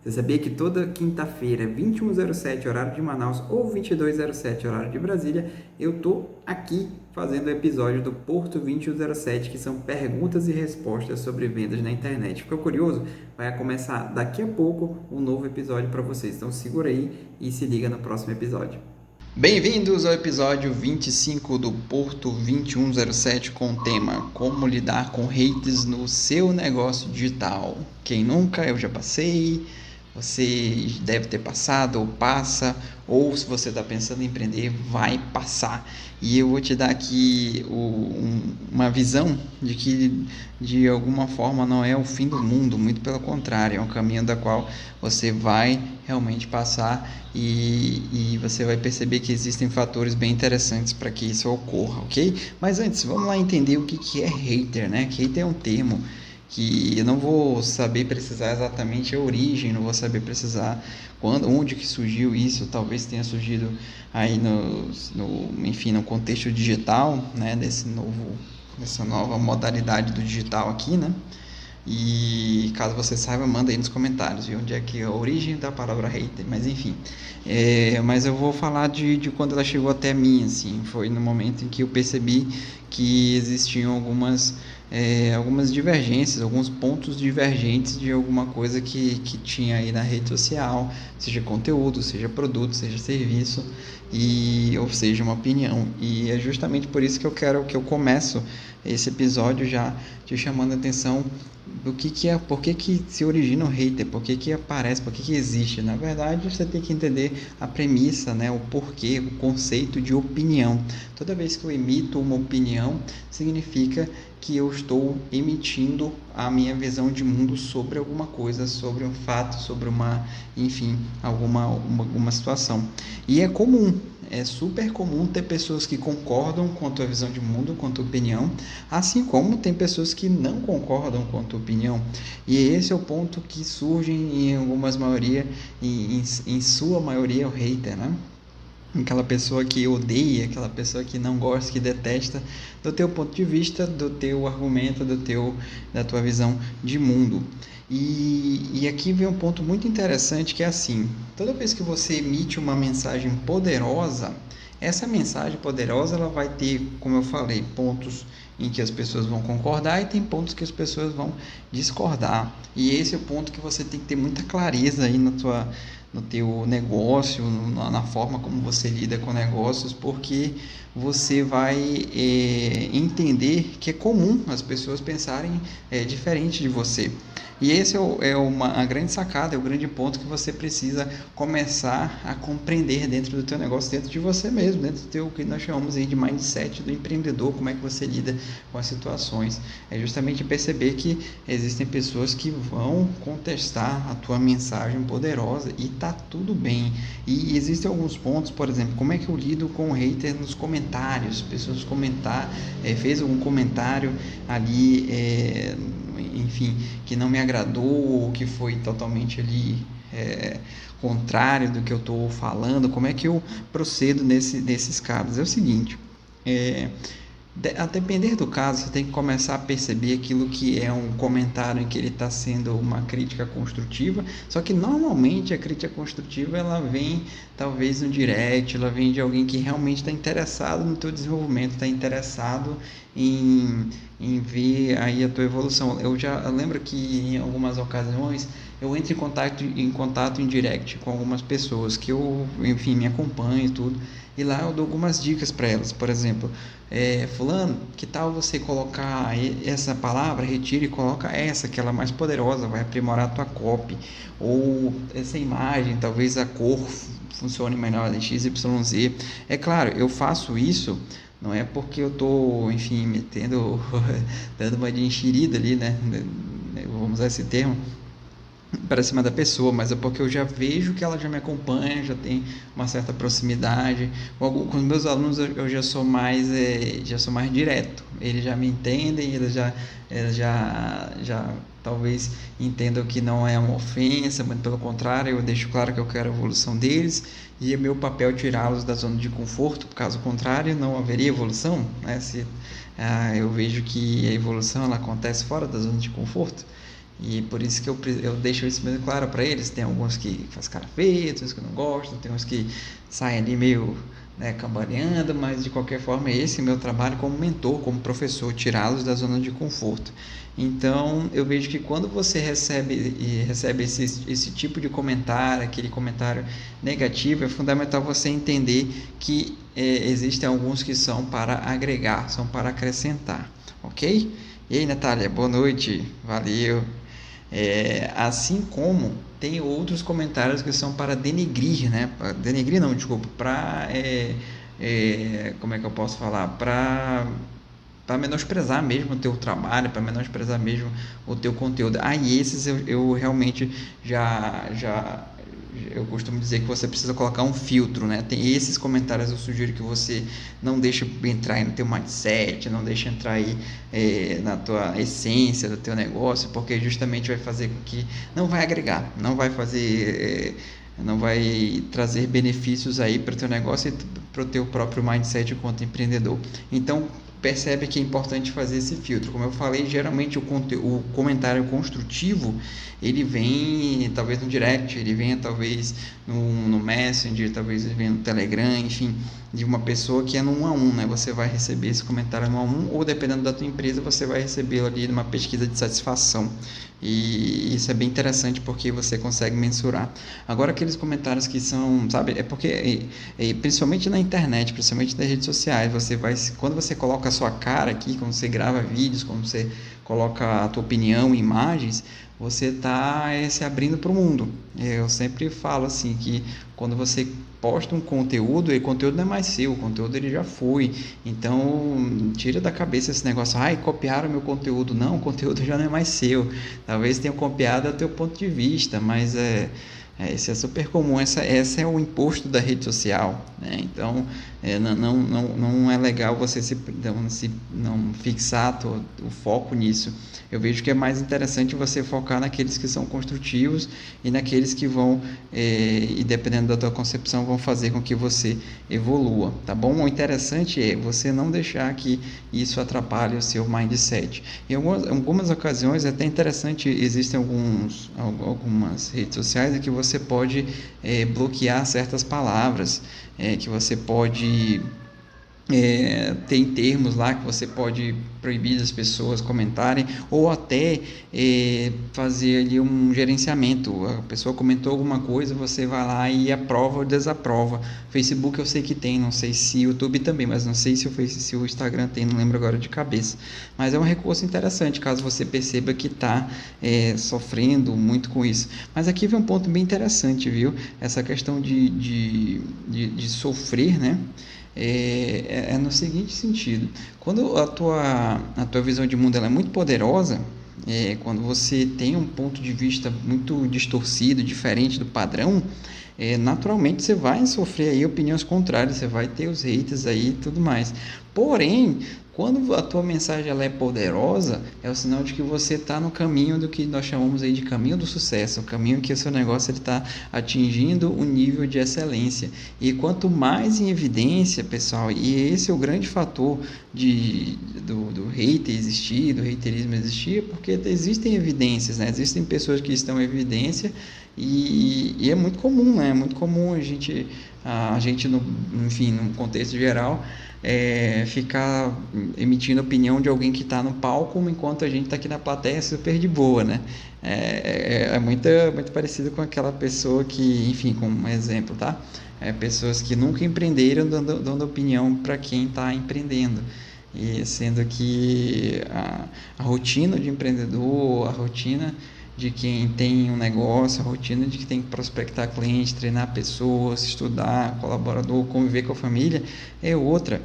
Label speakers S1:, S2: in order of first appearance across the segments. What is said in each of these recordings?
S1: Você sabia que toda quinta-feira, 21h07, horário de Manaus, ou 22h07, horário de Brasília, eu tô aqui fazendo o episódio do Porto 2107, que são perguntas e respostas sobre vendas na internet. Ficou curioso? Vai começar daqui a pouco um novo episódio para vocês. Então segura aí e se liga no próximo episódio. Bem-vindos ao episódio 25 do Porto 2107 com o tema Como lidar com haters no seu negócio digital. Quem nunca, eu já passei. Você deve ter passado ou passa, ou se você está pensando em empreender, vai passar. E eu vou te dar aqui uma visão de que de alguma forma não é o fim do mundo, muito pelo contrário, é um caminho da qual você vai realmente passar e você vai perceber que existem fatores bem interessantes para que isso ocorra, ok? Mas antes, vamos lá entender o que é hater, né? Que hater é um termo que eu não vou saber precisar exatamente a origem, não vou saber precisar onde que surgiu isso, talvez tenha surgido aí enfim, no contexto digital, né, dessa nova modalidade do digital aqui, né? E caso você saiba, manda aí nos comentários, viu? Onde é que é a origem da palavra hater, mas enfim. Mas eu vou falar de quando ela chegou até mim, assim, foi no momento em que eu percebi que existiam algumas divergências, alguns pontos divergentes de alguma coisa que tinha aí na rede social, seja conteúdo, seja produto, seja serviço, ou seja, uma opinião. E é justamente por isso que eu começo esse episódio já te chamando a atenção do que é, por que se origina o hater, por que aparece, por que existe. Na verdade, você tem que entender a premissa, né, o porquê, o conceito de opinião. Toda vez que eu emito uma opinião, significa que eu estou emitindo a minha visão de mundo sobre alguma coisa, sobre um fato, sobre enfim, alguma situação. E é super comum ter pessoas que concordam com a tua visão de mundo, com a tua opinião, assim como tem pessoas que não concordam com a tua opinião. E esse é o ponto que surge em sua maioria, o hater, né? Aquela pessoa que odeia, aquela pessoa que não gosta, que detesta do teu ponto de vista, do teu argumento, da tua visão de mundo. E aqui vem um ponto muito interessante que é assim, toda vez que você emite uma mensagem poderosa, essa mensagem poderosa ela vai ter, como eu falei, pontos em que as pessoas vão concordar e tem pontos que as pessoas vão discordar. E esse é o ponto que você tem que ter muita clareza aí no teu negócio, na forma como você lida com negócios, porque você vai entender que é comum as pessoas pensarem diferente de você. E esse a grande sacada, é o grande ponto que você precisa começar a compreender dentro do teu negócio, dentro de você mesmo, dentro do teu que nós chamamos aí de mindset do empreendedor, como é que você lida com as situações. É justamente perceber que existem pessoas que vão contestar a tua mensagem poderosa e tá tudo bem. E existem alguns pontos, por exemplo, como é que eu lido com o hater nos comentários, pessoas fez algum comentário ali, enfim, que não me agradou ou que foi totalmente ali contrário do que eu estou falando, como é que eu procedo nesses casos? É o seguinte, a depender do caso, você tem que começar a perceber aquilo que é um comentário em que ele está sendo uma crítica construtiva, só que normalmente a crítica construtiva ela vem talvez no direct, ela vem de alguém que realmente está interessado no teu desenvolvimento, está interessado em ver aí a tua evolução. Eu lembro que em algumas ocasiões eu entro em contato em direct com algumas pessoas que eu, enfim, me acompanho e tudo, e lá eu dou algumas dicas para elas. Por exemplo, fulano, que tal você colocar essa palavra, retira e coloca essa, que ela é mais poderosa, vai aprimorar a tua copy, ou essa imagem, talvez a cor funcione melhor em XYZ. É claro, eu faço isso não é porque eu tô, enfim, dando uma de enxerida ali, né? Vamos usar esse termo, para cima da pessoa, mas é porque eu já vejo que ela já me acompanha, já tem uma certa proximidade. Com os meus alunos eu já sou mais direto. Eles já me entendem, eles já talvez entendam que não é uma ofensa, mas pelo contrário, eu deixo claro que eu quero a evolução deles e é meu papel tirá-los da zona de conforto. Caso contrário, não haveria evolução, né? Se eu vejo que a evolução ela acontece fora da zona de conforto. E por isso que eu deixo isso bem claro para eles. Tem alguns que faz cara feia, tem uns que não gostam, tem uns que saem ali meio, né, cambaleando, mas de qualquer forma esse é meu trabalho como mentor, como professor, tirá-los da zona de conforto. Então eu vejo que quando você recebe esse tipo de comentário, aquele comentário negativo, é fundamental você entender que existem alguns que são para agregar, são para acrescentar, ok? E aí, Natália, boa noite, valeu. Assim como tem outros comentários que são para denegrir, né? Denegrir não, desculpa, para como é que eu posso falar? Para menosprezar mesmo o teu trabalho, para menosprezar mesmo o teu conteúdo. Aí esses eu realmente já eu costumo dizer que você precisa colocar um filtro, né? Tem esses comentários, eu sugiro que você não deixe entrar aí no teu mindset, não deixe entrar aí na tua essência do teu negócio, porque justamente vai fazer com que não vai agregar, não vai fazer, não vai trazer benefícios aí para o teu negócio e para o teu próprio mindset enquanto empreendedor. Então, percebe que é importante fazer esse filtro. Como eu falei, geralmente o comentário construtivo ele vem talvez no direct, ele venha talvez no Messenger, talvez ele venha no Telegram, enfim, de uma pessoa que é no 1 a 1, né? Você vai receber esse comentário no 1 a 1, ou dependendo da tua empresa, você vai recebê-lo ali numa pesquisa de satisfação. E isso é bem interessante porque você consegue mensurar. Agora aqueles comentários que são, sabe, é porque principalmente na internet, principalmente nas redes sociais, quando você coloca a sua cara aqui, quando você grava vídeos, quando você coloca a tua opinião, imagens, você está se abrindo para o mundo. Eu sempre falo assim que quando você posta um conteúdo, o conteúdo não é mais seu, o conteúdo ele já foi. Então, tira da cabeça esse negócio, copiaram meu conteúdo. Não, o conteúdo já não é mais seu. Talvez tenham copiado a teu ponto de vista, mas isso é super comum. Essa é o imposto da rede social, né? Então, não é legal você não fixar o foco nisso. Eu vejo que é mais interessante você focar naqueles que são construtivos e naqueles que vão, e dependendo da tua concepção, vão fazer com que você evolua, tá bom? O interessante é você não deixar que isso atrapalhe o seu mindset. Em algumas ocasiões é até interessante, existem algumas redes sociais em que você pode bloquear certas palavras, que você pode tem termos lá que você pode proibir as pessoas comentarem, ou até fazer ali um gerenciamento. A pessoa comentou alguma coisa, você vai lá e aprova ou desaprova. Facebook eu sei que tem, não sei se o YouTube também, mas não sei se o Instagram tem, não lembro agora de cabeça. Mas é um recurso interessante, caso você perceba que está sofrendo muito com isso. Mas aqui vem um ponto bem interessante, viu? Essa questão de sofrer, né? No seguinte sentido: quando a tua visão de mundo ela é muito poderosa, quando você tem um ponto de vista muito distorcido, diferente do padrão, naturalmente você vai sofrer aí opiniões contrárias, você vai ter os haters aí e tudo mais. Porém, quando a tua mensagem ela é poderosa, é o sinal de que você está no caminho do que nós chamamos aí de caminho do sucesso, o caminho que o seu negócio está atingindo um nível de excelência. E quanto mais em evidência, pessoal, e esse é o grande fator do hater existir, do haterismo existir, porque existem evidências, né? Existem pessoas que estão em evidência e é muito comum, né? É muito comum a gente enfim, num contexto geral, ficar emitindo opinião de alguém que está no palco, enquanto a gente está aqui na plateia super de boa, né? Muito parecido com aquela pessoa que, enfim, como um exemplo, tá? Pessoas que nunca empreenderam dando opinião para quem está empreendendo. E sendo que a rotina de empreendedor, a rotina de quem tem um negócio, a rotina de que tem que prospectar clientes, treinar pessoas, estudar, colaborador, conviver com a família, é outra.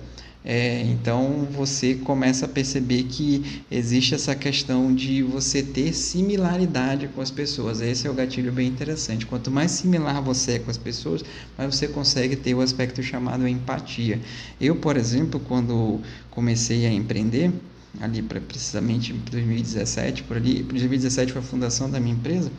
S1: Então você começa a perceber que existe essa questão de você ter similaridade com as pessoas. Esse é o gatilho bem interessante. Quanto mais similar você é com as pessoas, mais você consegue ter o aspecto chamado empatia. Eu, por exemplo, quando comecei a empreender, ali precisamente em 2017, por ali, 2017 foi a fundação da minha empresa,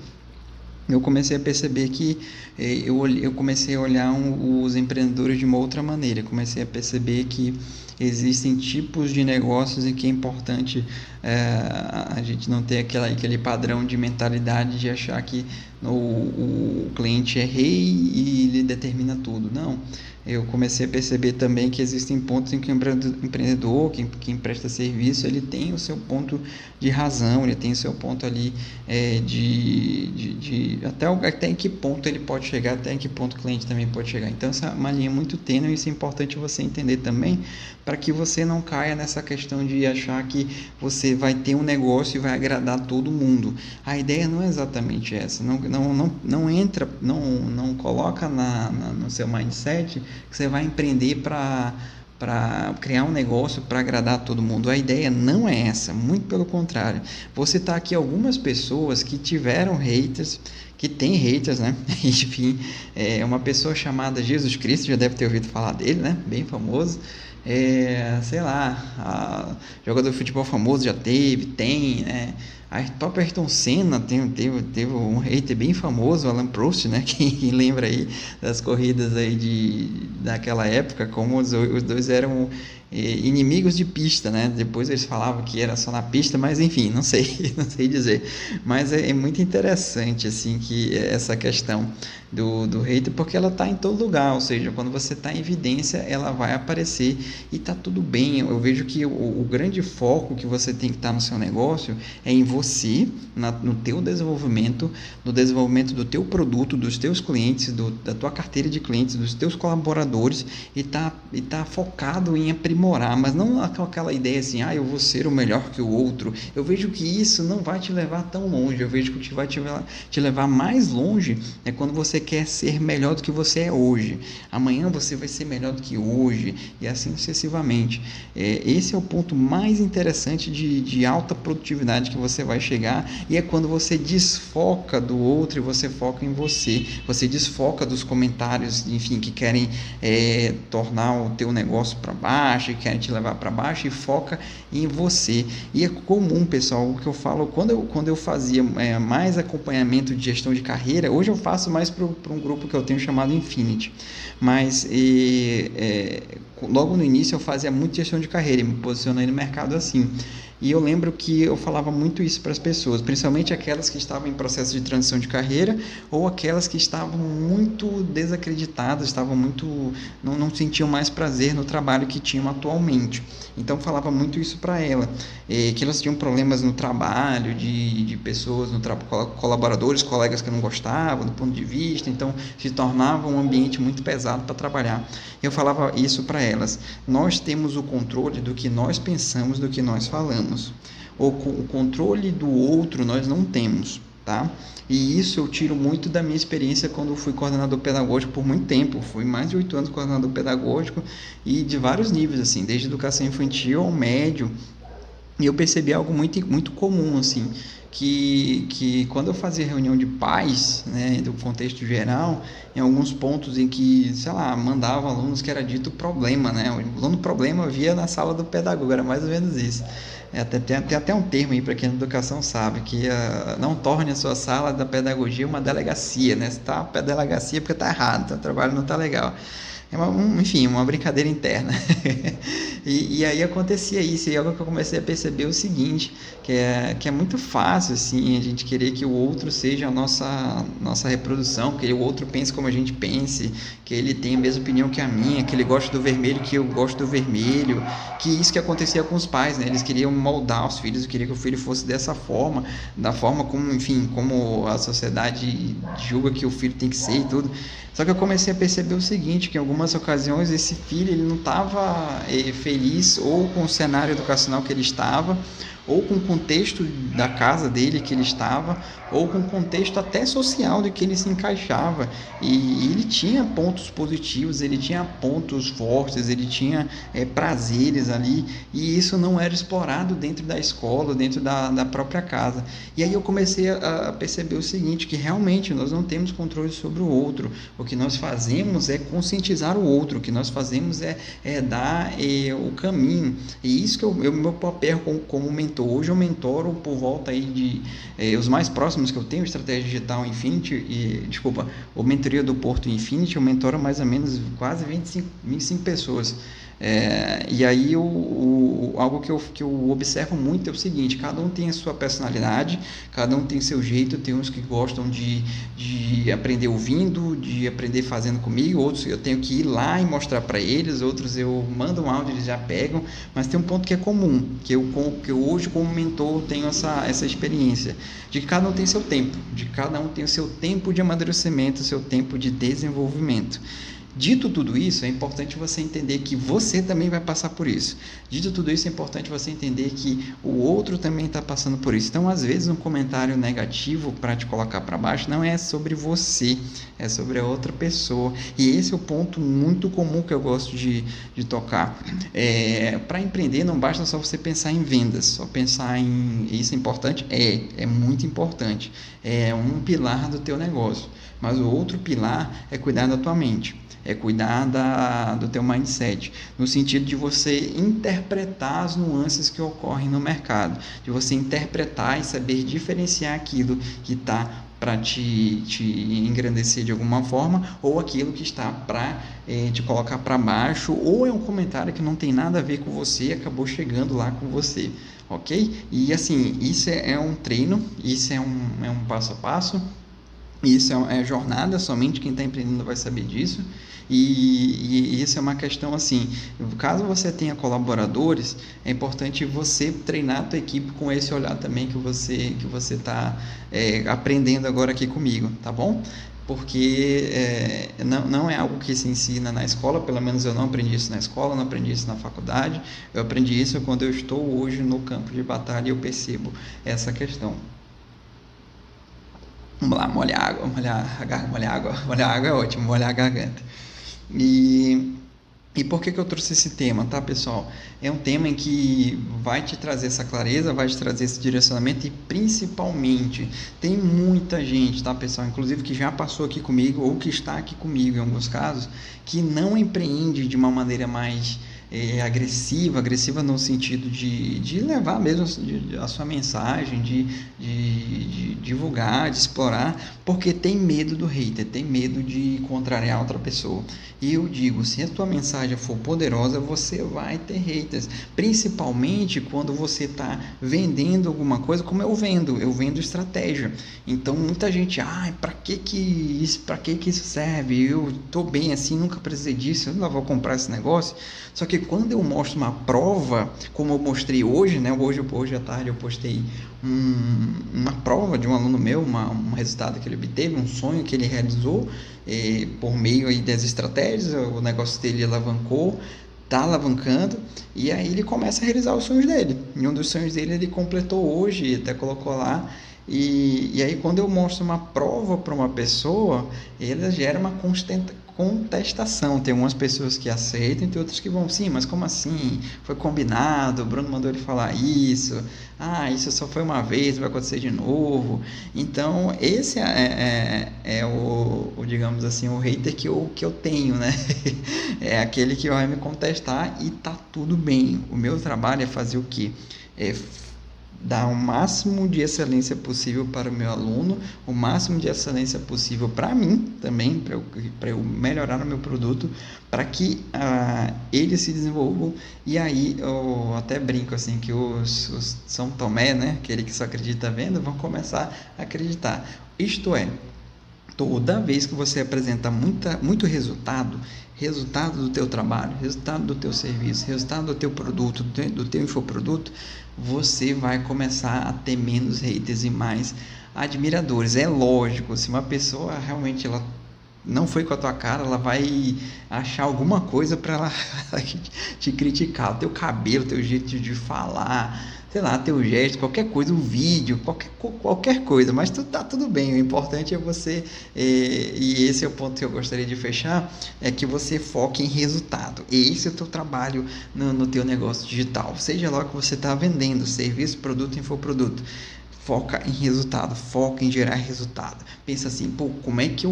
S1: eu comecei a perceber que eu comecei a olhar os empreendedores de uma outra maneira. Eu comecei a perceber que existem tipos de negócios em que é importante a gente não ter aquele padrão de mentalidade de achar que o cliente é rei e ele determina tudo. Não. Eu comecei a perceber também que existem pontos em que o empreendedor, quem presta serviço, ele tem o seu ponto de razão, ele tem o seu ponto ali até em que ponto ele pode chegar, até em que ponto o cliente também pode chegar. Então, essa é uma linha muito tênue, e isso é importante você entender também, para que você não caia nessa questão de achar que você vai ter um negócio e vai agradar todo mundo. A ideia não é exatamente essa. Não entra, não coloca no seu mindset que você vai empreender para criar um negócio para agradar todo mundo. A ideia não é essa, muito pelo contrário. Vou citar aqui algumas pessoas que tiveram haters, que tem haters, né? Enfim, uma pessoa chamada Jesus Cristo, já deve ter ouvido falar dele, né? Bem famoso. Sei lá, jogador de futebol famoso já tem, né? A própria Ayrton Senna teve um hater bem famoso, o Alan Prost, né? Quem lembra aí das corridas aí daquela época, como os dois eram inimigos de pista, né? Depois eles falavam que era só na pista, mas enfim, não sei, não sei dizer. Mas é muito interessante, assim, que essa questão do hater, porque ela está em todo lugar, ou seja, quando você está em evidência, ela vai aparecer e está tudo bem. Eu vejo que o grande foco que você tem que estar no seu negócio é em você, no teu desenvolvimento, no desenvolvimento do teu produto, dos teus clientes, da tua carteira de clientes, dos teus colaboradores, e tá focado em aprimorar, mas não aquela ideia assim, eu vou ser o melhor que o outro. Eu vejo que isso não vai te levar tão longe. Eu vejo que o que vai te levar mais longe é quando você quer ser melhor do que você é hoje. Amanhã você vai ser melhor do que hoje, e assim sucessivamente. Esse é o ponto mais interessante de alta produtividade que você vai chegar, e é quando você desfoca do outro e você foca em você. Você desfoca dos comentários, enfim, que querem tornar o teu negócio para baixo, que querem te levar para baixo, e foca em você. E é comum, pessoal, o que eu falo, quando eu fazia mais acompanhamento de gestão de carreira, hoje eu faço mais para um grupo que eu tenho chamado Infinity, mas logo no início eu fazia muito gestão de carreira e me posicionei no mercado assim. E eu lembro que eu falava muito isso para as pessoas, principalmente aquelas que estavam em processo de transição de carreira, ou aquelas que estavam muito desacreditadas, não sentiam mais prazer no trabalho que tinham atualmente. Então eu falava muito isso para ela, que elas tinham problemas no trabalho, de pessoas, colaboradores, colegas que não gostavam do ponto de vista, então se tornava um ambiente muito pesado para trabalhar. Eu falava isso para elas: nós temos o controle do que nós pensamos, do que nós falamos. O controle do outro nós não temos, tá? E isso eu tiro muito da minha experiência quando eu fui coordenador pedagógico por muito tempo. Fui mais de 8 anos coordenador pedagógico, e de vários níveis, assim, desde educação infantil ao médio. E eu percebi algo muito, muito comum, assim, que quando eu fazia reunião de pais, né, do contexto geral, em alguns pontos em que, sei lá, mandava alunos que era dito problema, né? O aluno problema via na sala do pedagogo, era mais ou menos isso. Tem até um termo aí para quem na educação sabe, que não torne a sua sala da pedagogia uma delegacia, né? Se está a delegacia porque está errado, o trabalho não está legal. Enfim, uma brincadeira interna. E aí acontecia isso, e algo que eu comecei a perceber o seguinte, que é muito fácil, assim, a gente querer que o outro seja a nossa reprodução, que o outro pense como a gente pense, que ele tenha a mesma opinião que a minha, que ele goste do vermelho que eu gosto do vermelho, que isso que acontecia com os pais, né? Eles queriam moldar os filhos, queriam que o filho fosse dessa forma, da forma como, enfim, como a sociedade julga que o filho tem que ser e tudo. Só que eu comecei a perceber o seguinte, que em algumas ocasiões esse filho ele não estava feliz ou com o cenário educacional que ele estava, ou com o contexto da casa dele que ele estava, ou com o contexto até social de que ele se encaixava. E ele tinha pontos positivos, ele tinha pontos fortes, ele tinha prazeres ali, e isso não era explorado dentro da escola, dentro da própria casa. E aí eu comecei a perceber o seguinte, que realmente nós não temos controle sobre o outro. O que nós fazemos é conscientizar o outro, o que nós fazemos é dar o caminho. E isso que é o meu papel como mentor. Hoje eu mentoro por volta aí de os mais próximos que eu tenho, Estratégia Digital Infinity, o Mentoria do Porto Infinity, eu mentoro mais ou menos quase 25 pessoas. E aí, algo que eu observo muito é o seguinte: cada um tem a sua personalidade, cada um tem seu jeito. Tem uns que gostam de aprender ouvindo, de aprender fazendo comigo, outros eu tenho que ir lá e mostrar para eles, outros eu mando um áudio, eles já pegam. Mas tem um ponto que é comum, que eu hoje, como mentor, tenho essa experiência, de que cada um tem seu tempo, de cada um tem o seu tempo de amadurecimento, o seu tempo de desenvolvimento. Dito tudo isso, é importante você entender que você também vai passar por isso. Dito tudo isso, é importante você entender que o outro também está passando por isso. Então, às vezes, um comentário negativo para te colocar para baixo não é sobre você, é sobre a outra pessoa. E esse é o ponto muito comum que eu gosto de tocar. Para empreender, não basta só você pensar em vendas, só pensar em... Isso é importante? É muito importante. É um pilar do teu negócio. Mas o outro pilar é cuidar da tua mente. É cuidar do teu mindset, no sentido de você interpretar as nuances que ocorrem no mercado, de você interpretar e saber diferenciar aquilo que está para te engrandecer de alguma forma, ou aquilo que está para te colocar para baixo, ou é um comentário que não tem nada a ver com você e acabou chegando lá com você, ok? E assim, isso é um treino, isso é um passo a passo. Isso é jornada, somente quem está empreendendo vai saber disso. E isso é uma questão assim, caso você tenha colaboradores, é importante você treinar a tua equipe com esse olhar também que você está aprendendo agora aqui comigo, tá bom? Porque não é algo que se ensina na escola, pelo menos eu não aprendi isso na escola, não aprendi isso na faculdade. Eu aprendi isso quando eu estou hoje no campo de batalha e eu percebo essa questão. Vamos lá, molhar água é ótimo, molhar a garganta. E por que eu trouxe esse tema, tá, pessoal? É um tema em que vai te trazer essa clareza, vai te trazer esse direcionamento, e principalmente tem muita gente, tá, pessoal, inclusive que já passou aqui comigo ou que está aqui comigo em alguns casos, que não empreende de uma maneira mais agressiva no sentido de levar mesmo a sua mensagem, de divulgar, de explorar, porque tem medo do hater, tem medo de contrariar outra pessoa. E eu digo, se a tua mensagem for poderosa, você vai ter haters, principalmente quando você está vendendo alguma coisa, como eu vendo estratégia. Então muita gente, para que isso serve? Eu estou bem assim, nunca precisei disso, eu não vou comprar esse negócio. Só que quando eu mostro uma prova, como eu mostrei hoje, né? Hoje à tarde eu postei uma prova de um aluno meu, um resultado que ele obteve, um sonho que ele realizou por meio aí das estratégias. O negócio dele alavancou, está alavancando, e aí ele começa a realizar os sonhos dele. E um dos sonhos dele ele completou hoje, até colocou lá. E aí quando eu mostro uma prova para uma pessoa, ela gera uma contestação. Tem umas pessoas que aceitam e tem outras que vão, sim, mas como assim? Foi combinado, o Bruno mandou ele falar isso, isso só foi uma vez, vai acontecer de novo. Então esse é o digamos assim, o hater que eu tenho, né? É aquele que vai me contestar, e tá tudo bem. O meu trabalho é fazer o quê? Dar o máximo de excelência possível para o meu aluno, o máximo de excelência possível para mim também, para eu melhorar o meu produto, para que eles se desenvolvam. E aí eu até brinco assim que os São Tomé, né, aquele que só acredita vendo, vão começar a acreditar. Isto é, toda vez que você apresenta muito resultado do teu trabalho, resultado do teu serviço, resultado do teu produto, do teu infoproduto, você vai começar a ter menos haters e mais admiradores. É lógico, se uma pessoa realmente ela não foi com a tua cara, ela vai achar alguma coisa para ela te criticar, o teu cabelo, o teu jeito de falar, sei lá, teu gesto, qualquer coisa, o vídeo, qualquer coisa, mas tá tudo bem. O importante é você, e esse é o ponto que eu gostaria de fechar, é que você foque em resultado. Esse é o teu trabalho no teu negócio digital, seja lá o que você está vendendo, serviço, produto, infoproduto. foca em resultado, foca em gerar resultado. Pensa assim, pô, como é que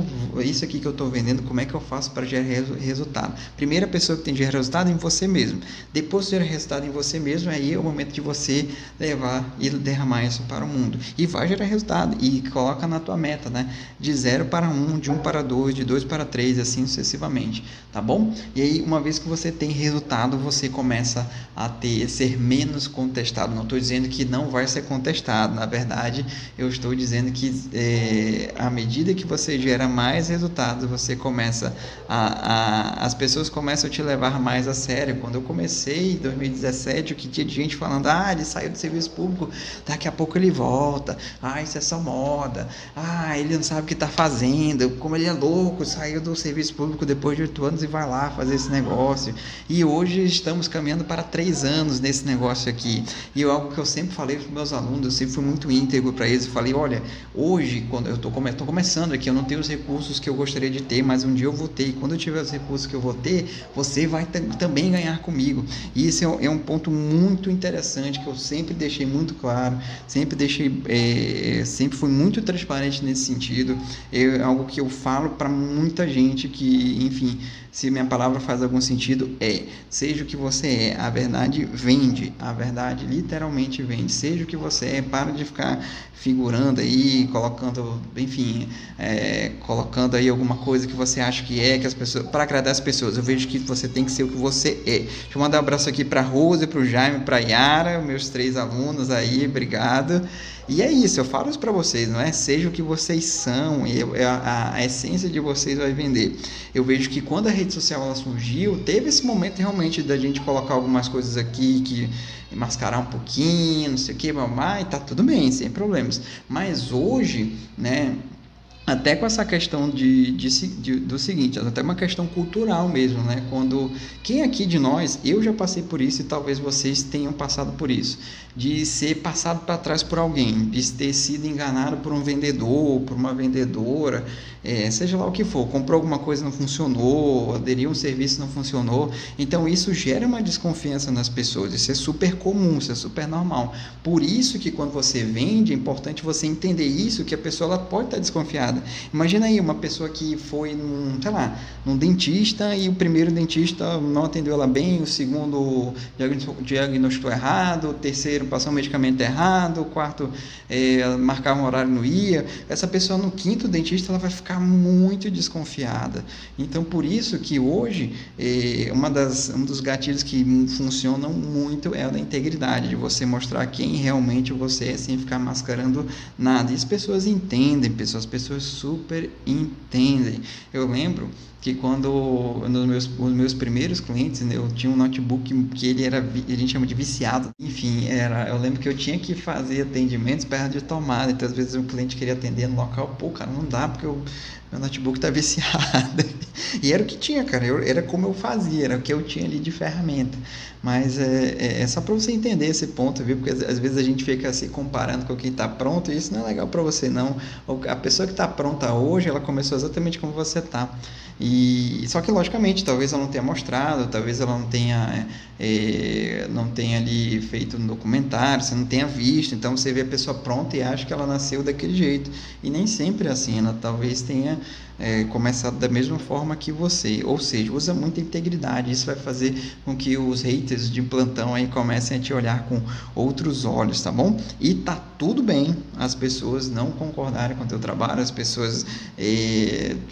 S1: isso aqui que eu estou vendendo, como é que eu faço para gerar resultado? Primeira pessoa que tem que gerar resultado é em você mesmo. Depois de gerar resultado em você mesmo, aí é o momento de você levar e derramar isso para o mundo. E vai gerar resultado, e coloca na tua meta, né? De 0 para 1, de 1 para 2, de 2 para 3, assim sucessivamente, tá bom? E aí, uma vez que você tem resultado, você começa a ser menos contestado. Não estou dizendo que não vai ser contestado, na verdade, eu estou dizendo que à medida que você gera mais resultados, você começa as pessoas começam a te levar mais a sério. Quando eu comecei em 2017, o que tinha de gente falando, ele saiu do serviço público, daqui a pouco ele volta, isso é só moda, ele não sabe o que está fazendo, como ele é louco, saiu do serviço público depois de 8 anos e vai lá fazer esse negócio. E hoje estamos caminhando para 3 anos nesse negócio aqui. E algo que eu sempre falei para os meus alunos, eu sempre fui muito íntegro para eles, eu falei, olha, hoje, quando eu estou começando aqui, eu não tenho os recursos que eu gostaria de ter, mas um dia eu vou ter, e quando eu tiver os recursos que eu vou ter, você vai também ganhar comigo. E isso é um ponto muito interessante, que eu sempre deixei muito claro, sempre fui muito transparente nesse sentido. É algo que eu falo para muita gente que, enfim, se minha palavra faz algum sentido, seja o que você é, a verdade vende, a verdade literalmente vende, seja o que você é, para de ficar figurando aí, colocando, enfim, colocando aí alguma coisa que você acha que as pessoas, para agradar as pessoas. Eu vejo que você tem que ser o que você é. Deixa eu mandar um abraço aqui para a Rose, para o Jaime, para a Yara, meus 3 alunos aí, obrigado. E é isso, eu falo isso para vocês, não é? Seja o que vocês são, a essência de vocês vai vender. Eu vejo que quando a rede social ela surgiu, teve esse momento realmente da gente colocar algumas coisas aqui, que mascarar um pouquinho, não sei o que, e tá tudo bem, sem problemas. Mas hoje, né, até com essa questão do seguinte, até uma questão cultural mesmo, né? Quem aqui de nós, eu já passei por isso e talvez vocês tenham passado por isso, de ser passado para trás por alguém, de ter sido enganado por um vendedor, por uma vendedora, seja lá o que for, comprou alguma coisa, não funcionou, aderiu a um serviço, não funcionou. Então isso gera uma desconfiança nas pessoas, isso é super comum, isso é super normal. Por isso que quando você vende, é importante você entender isso, que a pessoa ela pode estar desconfiada. Imagina aí uma pessoa que foi num dentista, e o primeiro dentista não atendeu ela bem, o segundo diagnosticou errado, o terceiro passou um medicamento errado, o quarto marcava um horário e não ia. Essa pessoa no quinto dentista ela vai ficar muito desconfiada. Então por isso que hoje um dos gatilhos que funcionam muito é a da integridade, de você mostrar quem realmente você é sem ficar mascarando nada. E as pessoas entendem, as pessoas super entendem. Eu lembro que quando os meus primeiros clientes, né, eu tinha um notebook que a gente chama de viciado. Enfim, eu lembro que eu tinha que fazer atendimentos perto de tomada, então às vezes o cliente queria atender no local, cara, não dá porque meu notebook tá viciado. E era o que tinha, cara, era como eu fazia, era o que eu tinha ali de ferramenta. Mas é só para você entender esse ponto, viu? Porque às vezes a gente fica se comparando com quem está pronto, e isso não é legal para você, não. A pessoa que está pronta hoje, ela começou exatamente como você está. Só que, logicamente, talvez ela não tenha mostrado, talvez ela não tenha ali feito um documentário, você não tenha visto, então você vê a pessoa pronta e acha que ela nasceu daquele jeito. E nem sempre é assim, ela talvez tenha começado da mesma forma que você, ou seja, usa muita integridade. Isso vai fazer com que os haters de plantão aí comecem a te olhar com outros olhos, tá bom? E tá tudo bem as pessoas não concordarem com o teu trabalho, as pessoas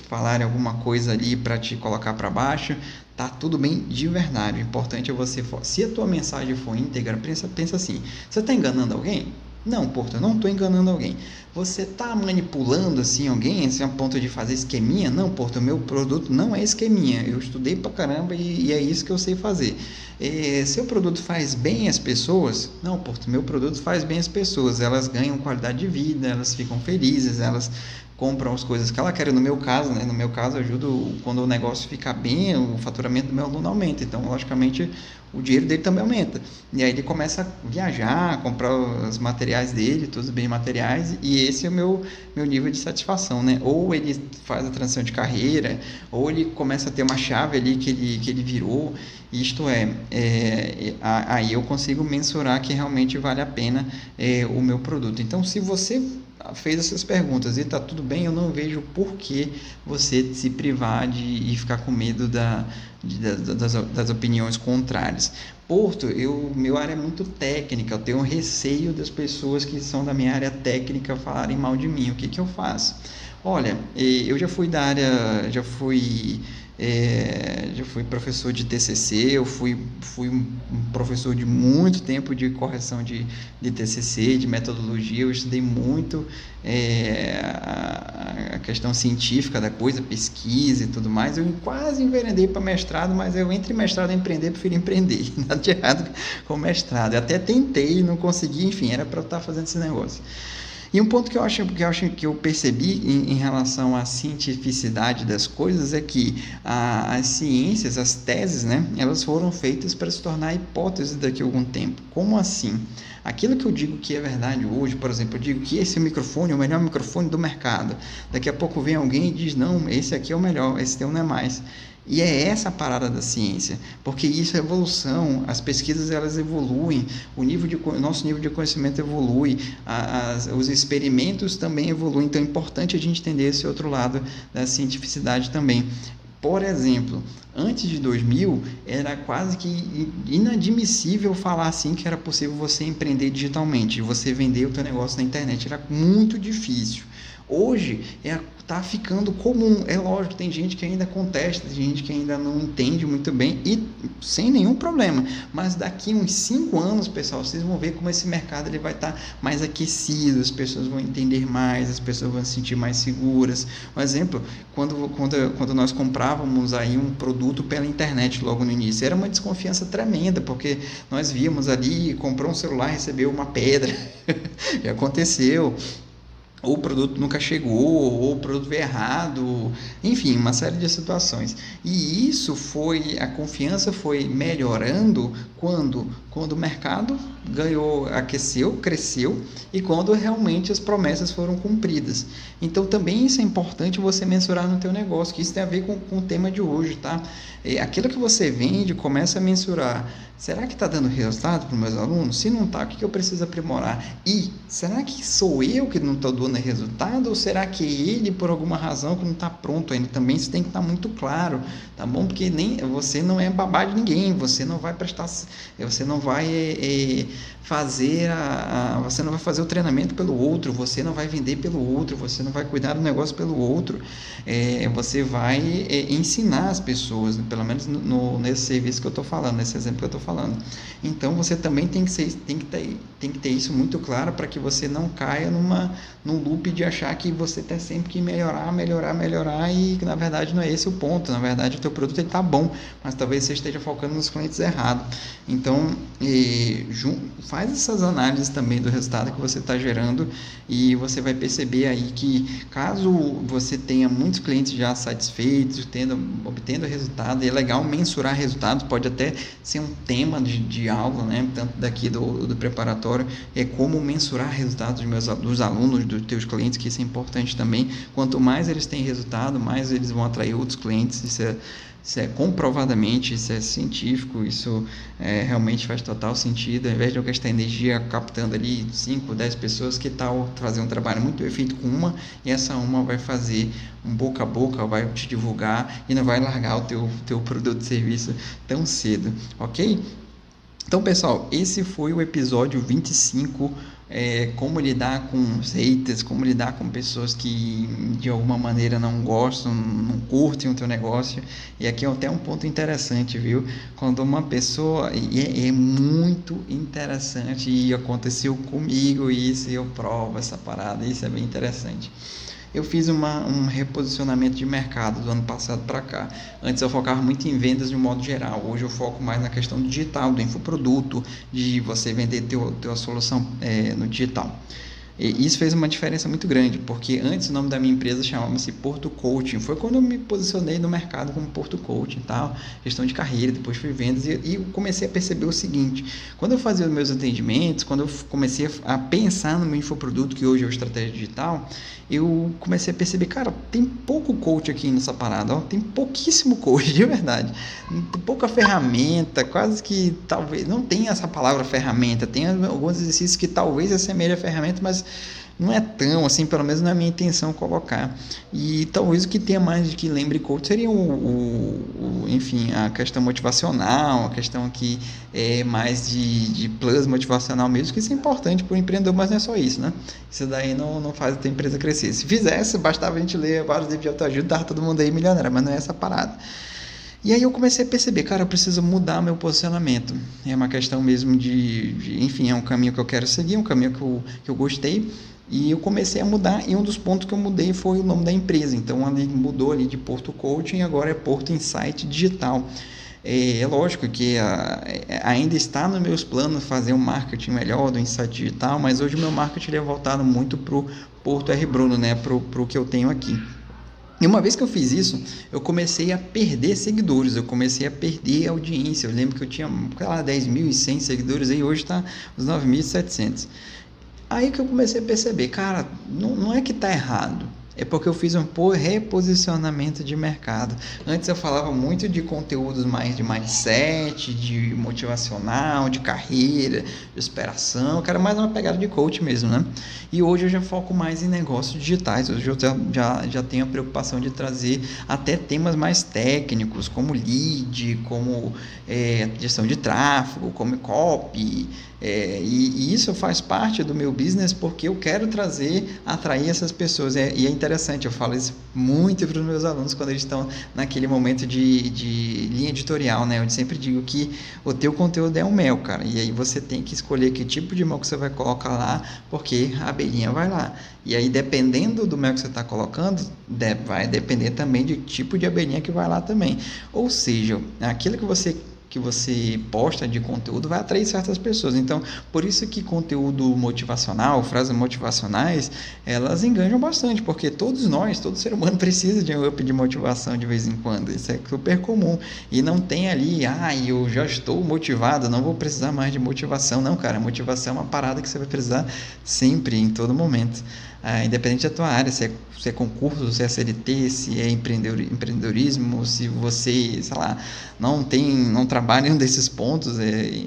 S1: falarem alguma coisa ali para te colocar para baixo, tá tudo bem de verdade. O importante é você, se a tua mensagem for íntegra, pensa assim, você está enganando alguém? Não, Porto, eu não estou enganando alguém. Você está manipulando assim alguém, assim, a ponto de fazer esqueminha? Não, Porto, o meu produto não é esqueminha. Eu estudei pra caramba e é isso que eu sei fazer. Seu produto faz bem as pessoas? Não, Porto, meu produto faz bem as pessoas. Elas ganham qualidade de vida, elas ficam felizes, elas compram as coisas que ela quer. No meu caso, eu ajudo quando o negócio fica bem, o faturamento do meu aluno aumenta. Então, logicamente, o dinheiro dele também aumenta. E aí ele começa a viajar, comprar os materiais dele, todos os bens materiais, e esse é o meu nível de satisfação, né? Ou ele faz a transição de carreira, ou ele começa a ter uma chave ali que ele virou, isto aí eu consigo mensurar que realmente vale a pena o meu produto. Então, se você fez essas perguntas e está tudo bem, eu não vejo por que você se privar e ficar com medo das opiniões contrárias. Porto, meu área é muito técnica, eu tenho receio das pessoas que são da minha área técnica falarem mal de mim. O que eu faço? Olha, eu já fui da área, já fui professor de TCC, eu fui um professor de muito tempo de correção de TCC, de metodologia, eu estudei muito a questão científica da coisa, pesquisa e tudo mais. Eu quase enveredei para mestrado, mas eu entre mestrado e empreender, prefiro empreender. Nada de errado com mestrado. Eu até tentei, não consegui, enfim, era para eu estar fazendo esse negócio. E um ponto que eu percebi em relação à cientificidade das coisas é que as ciências, as teses, né, elas foram feitas para se tornar hipóteses daqui a algum tempo. Como assim? Aquilo que eu digo que é verdade hoje, por exemplo, eu digo que esse microfone é o melhor microfone do mercado. Daqui a pouco vem alguém e diz, não, esse aqui é o melhor, esse teu não é mais. E é essa a parada da ciência, porque isso é evolução, as pesquisas elas evoluem, o nosso nível de conhecimento evolui, os experimentos também evoluem, então é importante a gente entender esse outro lado da cientificidade também. Por exemplo, antes de 2000, era quase que inadmissível falar assim que era possível você empreender digitalmente, você vender o teu negócio na internet, era muito difícil. Hoje está ficando comum. É lógico, tem gente que ainda contesta, tem gente que ainda não entende muito bem e sem nenhum problema. Mas daqui uns 5 anos, pessoal, vocês vão ver como esse mercado ele vai estar mais aquecido, as pessoas vão entender mais, as pessoas vão se sentir mais seguras. Um exemplo, quando nós comprávamos aí um produto pela internet logo no início, era uma desconfiança tremenda, porque nós víamos ali, comprou um celular, recebeu uma pedra, já aconteceu. Ou o produto nunca chegou, ou o produto veio errado, enfim, uma série de situações. E a confiança foi melhorando quando o mercado aqueceu, cresceu e quando realmente as promessas foram cumpridas. Então também isso é importante você mensurar no teu negócio, que isso tem a ver com o tema de hoje, tá? Aquilo que você vende, começa a mensurar. Será que está dando resultado para os meus alunos? Se não está, o que eu preciso aprimorar? E será que sou eu que não estou dando resultado? Ou será que ele, por alguma razão, que não está pronto ainda? Também isso tem que estar muito claro, tá bom? Porque você não é babá de ninguém, você não vai prestar, você não vai você não vai fazer o treinamento pelo outro, você não vai vender pelo outro, você não vai cuidar do negócio pelo outro, você vai ensinar as pessoas, pelo menos nesse serviço que eu estou falando, nesse exemplo que eu estou falando. Então você também tem que ter isso muito claro para que você não caia num loop de achar que você tem sempre que melhorar e que na verdade não é esse o ponto. Na verdade o teu produto está bom, mas talvez você esteja focando nos clientes errados. Então faz essas análises também do resultado que você está gerando e você vai perceber aí que caso você tenha muitos clientes já satisfeitos, obtendo resultado, e é legal mensurar resultados, pode até ser um tema de aula, né? Tanto daqui do preparatório, é como mensurar resultados dos alunos, dos teus clientes, que isso é importante também. Quanto mais eles têm resultado, mais eles vão atrair outros clientes. Isso é comprovadamente, isso é científico, isso realmente faz total sentido. Ao invés de eu gastar energia captando ali 5, 10 pessoas, que tal fazer um trabalho muito bem feito com uma, e essa uma vai fazer um boca a boca, vai te divulgar e não vai largar o teu produto e serviço tão cedo, ok? Então, pessoal, esse foi o episódio 25, como lidar com os haters, como lidar com pessoas que de alguma maneira não gostam, não curtem o teu negócio. E aqui é até um ponto interessante, viu? Quando uma pessoa, é muito interessante, e aconteceu comigo isso, e eu provo essa parada, isso é bem interessante. Eu fiz um reposicionamento de mercado do ano passado para cá. Antes eu focava muito em vendas de um modo geral. Hoje eu foco mais na questão digital, do infoproduto, de você vender tua solução no digital. E isso fez uma diferença muito grande, porque antes o nome da minha empresa chamava-se Porto Coaching. Foi quando eu me posicionei no mercado como Porto Coaching e tal, gestão de carreira, depois fui vendas, e eu comecei a perceber o seguinte: quando eu fazia os meus atendimentos, quando eu comecei a pensar no meu infoproduto, que hoje é o Estratégia Digital, eu comecei a perceber, cara, tem pouco coach aqui nessa parada, ó, tem pouquíssimo coach, de verdade. Tem pouca ferramenta, quase que talvez, não tem essa palavra ferramenta, tem alguns exercícios que talvez assemelhem a ferramenta, mas não é tão assim, pelo menos não é a minha intenção colocar. E talvez o que tenha mais de que lembre coach seria enfim, a questão motivacional, a questão que é mais de plus motivacional mesmo, que isso é importante para o empreendedor, mas não é só isso, né? Isso daí não faz a tua empresa crescer. Se fizesse, bastava a gente ler vários livros de autoajuda, tava todo mundo aí milionário, mas não é essa parada. E aí eu comecei a perceber, cara, eu preciso mudar meu posicionamento. É uma questão mesmo enfim, é um caminho que eu quero seguir, um caminho que eu gostei. E eu comecei a mudar, e um dos pontos que eu mudei foi o nome da empresa. Então, ali mudou ali de Porto Coaching, e agora é Porto Insight Digital. É lógico que ainda está nos meus planos fazer um marketing melhor do Insight Digital, mas hoje o meu marketing é voltado muito para o Porto R. Bruno, né? Para o que eu tenho aqui. E uma vez que eu fiz isso, eu comecei a perder seguidores, eu comecei a perder audiência. Eu lembro que eu tinha, sei lá, 10.100 seguidores, e hoje está uns 9.700. Aí que eu comecei a perceber, cara, não é que tá errado, é porque eu fiz um reposicionamento de mercado. Antes eu falava muito de conteúdos mais de mindset, de motivacional, de carreira, de superação, que era mais uma pegada de coach mesmo, né? E hoje eu já foco mais em negócios digitais. Hoje eu já tenho a preocupação de trazer até temas mais técnicos, como lead, como gestão de tráfego, como copy. E isso faz parte do meu business, porque eu quero atrair essas pessoas. E é interessante, eu falo isso muito para os meus alunos quando eles estão naquele momento de linha editorial, né? Eu sempre digo que o teu conteúdo é um mel, cara, e aí você tem que escolher que tipo de mel que você vai colocar lá, porque a abelhinha vai lá. E aí, dependendo do mel que você está colocando, vai depender também do tipo de abelhinha que vai lá também. Ou seja, aquilo que você posta de conteúdo vai atrair certas pessoas. Então, por isso que conteúdo motivacional, frases motivacionais, elas enganjam bastante, porque todo ser humano precisa de um up de motivação de vez em quando. Isso é super comum. E não tem ali, eu já estou motivado, não vou precisar mais de motivação. Não, cara, motivação é uma parada que você vai precisar sempre, em todo momento. Independente da tua área, se é concurso, se é CLT, se é empreendedorismo, se você, sei lá, não trabalha em um desses pontos,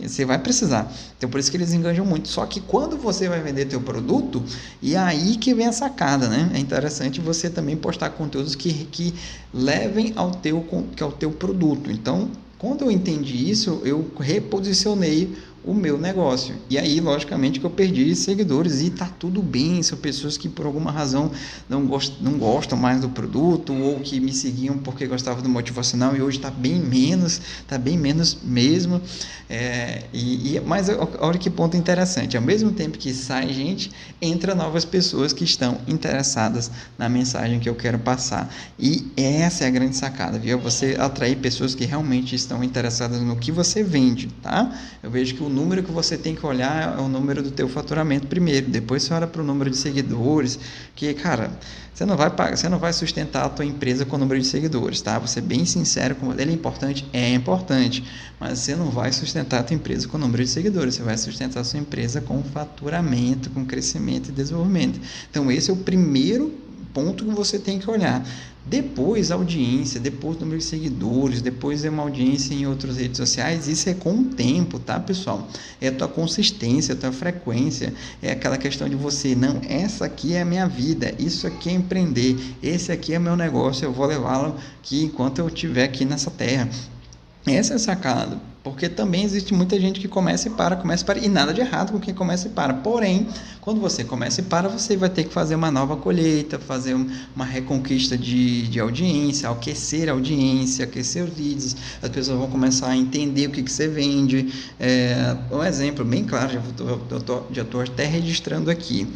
S1: você vai precisar. Então, por isso que eles engajam muito. Só que quando você vai vender teu produto, e aí que vem a sacada, né? É interessante você também postar conteúdos que levem ao teu produto. Então, quando eu entendi isso, eu reposicionei o meu negócio. E aí, logicamente, que eu perdi seguidores, e tá tudo bem. São pessoas que por alguma razão não gostam mais do produto, ou que me seguiam porque gostavam do motivacional, e hoje tá bem menos mesmo. Mas olha que ponto interessante, ao mesmo tempo que sai gente, entra novas pessoas que estão interessadas na mensagem que eu quero passar. E essa é a grande sacada, viu? Você atrair pessoas que realmente estão interessadas no que você vende, tá? Eu vejo que o número que você tem que olhar é o número do teu faturamento primeiro, depois você olha para o número de seguidores, que, cara, você não vai sustentar a tua empresa com o número de seguidores, tá? Vou ser bem sincero, como ele é importante, mas você não vai sustentar a tua empresa com o número de seguidores, você vai sustentar a sua empresa com faturamento, com crescimento e desenvolvimento. Então, esse é o primeiro ponto que você tem que olhar. Depois a audiência, depois o número de seguidores, depois é uma audiência em outras redes sociais. Isso é com o tempo, tá, pessoal? É a tua consistência, a tua frequência, é aquela questão de você, não, essa aqui é a minha vida, isso aqui é empreender, esse aqui é meu negócio, eu vou levá-lo aqui enquanto eu estiver aqui nessa terra. Essa é a sacada, porque também existe muita gente que começa e para, e nada de errado com quem começa e para. Porém, quando você começa e para, você vai ter que fazer uma nova colheita, fazer uma reconquista de audiência, aquecer a audiência, aquecer os leads. As pessoas vão começar a entender o que você vende. Um exemplo bem claro, já estou até registrando aqui.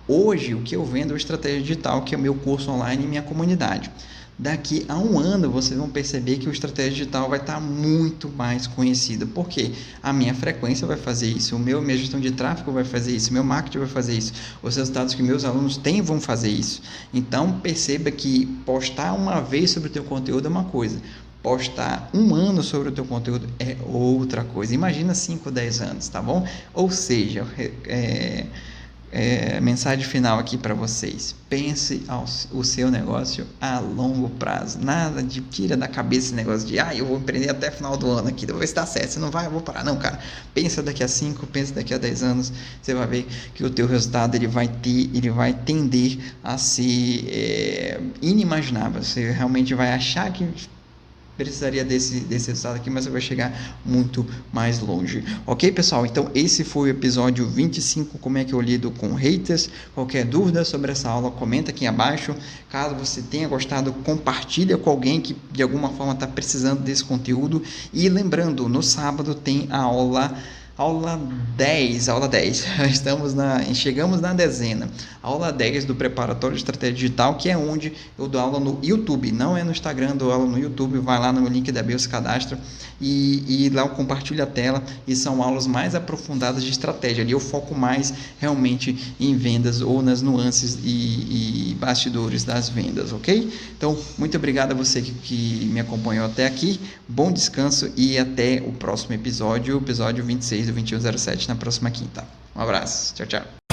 S1: Hoje, o que eu vendo é o Estratégia Digital, que é o meu curso online e minha comunidade. daqui a um ano vocês vão perceber que o estratégia digital vai estar muito mais conhecido. Por quê? A minha frequência vai fazer isso, minha gestão de tráfego vai fazer isso, meu marketing vai fazer isso, os resultados que meus alunos têm vão fazer isso. Então perceba que postar uma vez sobre o teu conteúdo é uma coisa, postar um ano sobre o teu conteúdo é outra coisa. Imagina 5, 10 anos, tá bom? Ou seja, mensagem final aqui para vocês: pense o seu negócio a longo prazo. Nada de tira da cabeça esse negócio de eu vou empreender até final do ano aqui, depois está certo, você não vai, eu vou parar. Não, cara, pensa daqui a 5, pensa daqui a 10 anos, você vai ver que o teu resultado ele vai tender a ser inimaginável. Você realmente vai achar que precisaria desse resultado aqui, mas você vai chegar muito mais longe. Ok, pessoal? Então esse foi o episódio 25, como é que eu lido com haters. Qualquer dúvida sobre essa aula, comenta aqui abaixo. Caso você tenha gostado, compartilha com alguém que de alguma forma está precisando desse conteúdo. E lembrando, no sábado tem a aula 10, chegamos na dezena, aula 10 do preparatório de estratégia digital, que é onde eu dou aula no YouTube, não é no Instagram, dou aula no YouTube. Vai lá no link da bio, se cadastra e lá eu compartilho a tela, e são aulas mais aprofundadas de estratégia. Ali eu foco mais realmente em vendas ou nas nuances e bastidores das vendas, ok? Então, muito obrigado a você que me acompanhou até aqui, bom descanso e até o próximo episódio 26 do 2107, na próxima quinta. Um abraço, tchau, tchau.